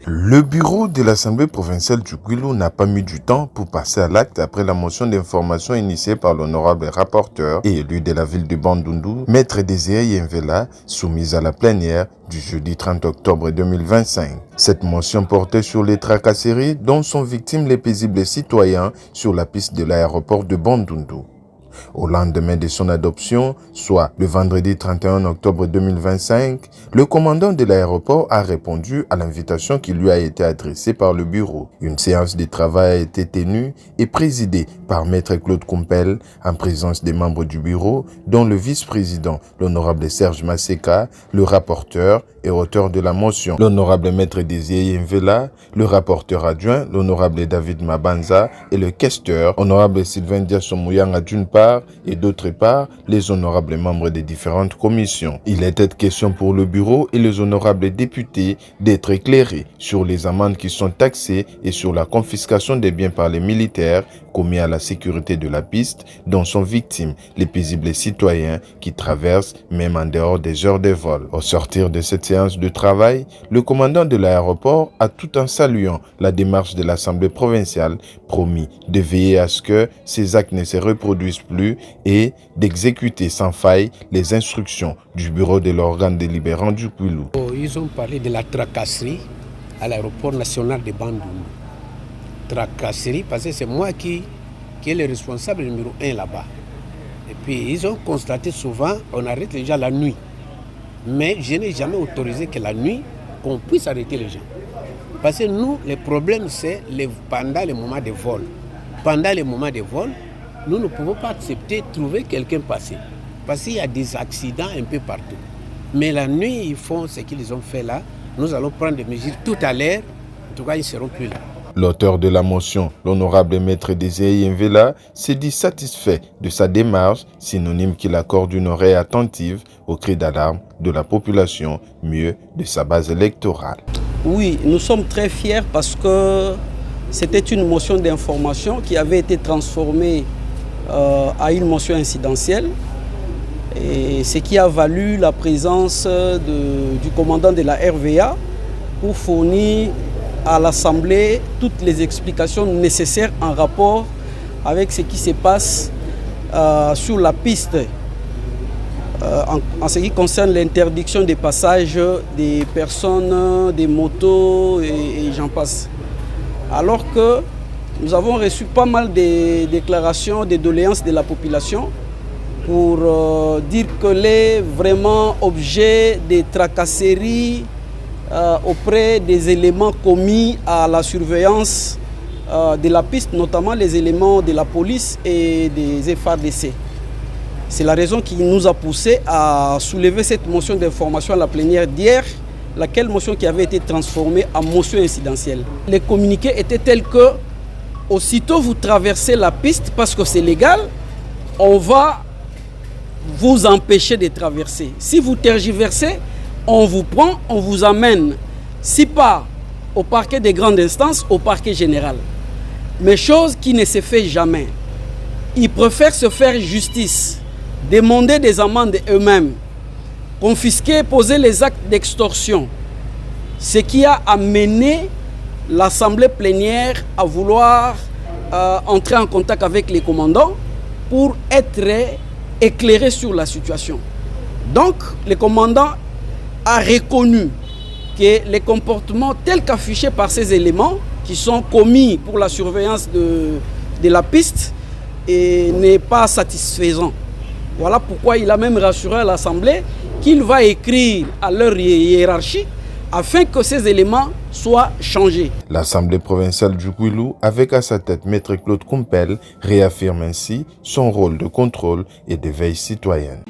Le bureau de l'Assemblée provinciale du Kwilu n'a pas mis du temps pour passer à l'acte après la motion d'information initiée par l'honorable rapporteur et élu de la ville de Bandundu, Maître Désiré Yenvela, soumise à la plénière du jeudi 30 octobre 2025. Cette motion portait sur les tracasseries dont sont victimes les paisibles citoyens sur la piste de l'aéroport de Bandundu. Au lendemain de son adoption, soit le vendredi 31 octobre 2025, le commandant de l'aéroport a répondu à l'invitation qui lui a été adressée par le bureau. Une séance de travail a été tenue et présidée par Maître Claude Kumpel en présence des membres du bureau, dont le vice-président, l'honorable Serge Maseka, le rapporteur et auteur de la motion, l'honorable Maître Désiré Yenvela, le rapporteur adjoint, l'honorable David Mabanza et le questeur, honorable Sylvain Diassomouyanga d'une part, et d'autre part, les honorables membres des différentes commissions. Il était question pour le bureau et les honorables députés d'être éclairés sur les amendes qui sont taxées et sur la confiscation des biens par les militaires commis à la sécurité de la piste dont sont victimes les paisibles citoyens qui traversent même en dehors des heures de vol. Au sortir de cette séance de travail, le commandant de l'aéroport a, tout en saluant la démarche de l'Assemblée provinciale, promis de veiller à ce que ces actes ne se reproduisent plus et d'exécuter sans faille les instructions du bureau de l'organe délibérant du Kwilu. Ils ont parlé de la tracasserie à l'aéroport national de Bandundu. Tracasserie parce que c'est moi qui est le responsable numéro 1 là-bas. Et puis ils ont constaté souvent on arrête les gens la nuit. Mais je n'ai jamais autorisé que la nuit qu'on puisse arrêter les gens. Parce que nous, le problème c'est pendant les moments de vol. Pendant les moments de vol, nous ne pouvons pas accepter de trouver quelqu'un passer. Parce qu'il y a des accidents un peu partout. Mais la nuit, ils font ce qu'ils ont fait là. Nous allons prendre des mesures tout à l'heure. En tout cas, ils ne seront plus là. L'auteur de la motion, l'honorable Maître Désiré Yenvela, s'est dit satisfait de sa démarche, synonyme qu'il accorde une oreille attentive aux cris d'alarme de la population, mieux de sa base électorale. Oui, nous sommes très fiers parce que c'était une motion d'information qui avait été transformée à une motion incidentielle, et ce qui a valu la présence du commandant de la RVA pour fournir à l'Assemblée toutes les explications nécessaires en rapport avec ce qui se passe sur la piste en ce qui concerne l'interdiction des passages des personnes, des motos et j'en passe. Alors que nous avons reçu pas mal de déclarations, de doléances de la population pour dire que les vraiment objets des tracasseries auprès des éléments commis à la surveillance de la piste, notamment les éléments de la police et des FARDC. C'est la raison qui nous a poussé à soulever cette motion d'information à la plénière d'hier, laquelle motion qui avait été transformée en motion incidentielle. Les communiqués étaient tels que, aussitôt vous traversez la piste, parce que c'est légal, on va vous empêcher de traverser. Si vous tergiversez, on vous prend, on vous amène, si pas au parquet des grandes instances, au parquet général. Mais chose qui ne se fait jamais. Ils préfèrent se faire justice, demander des amendes eux-mêmes, confisquer, poser les actes d'extorsion. Ce qui a amené l'Assemblée plénière à vouloir entrer en contact avec les commandants pour être éclairé sur la situation. Donc, le commandant a reconnu que les comportements tels qu'affichés par ces éléments qui sont commis pour la surveillance de la piste n'est pas satisfaisant. Voilà pourquoi il a même rassuré à l'Assemblée qu'il va écrire à leur hiérarchie afin que ces éléments soient changés. L'Assemblée provinciale du Kwilu, avec à sa tête Maître Claude Kumpel, réaffirme ainsi son rôle de contrôle et de veille citoyenne.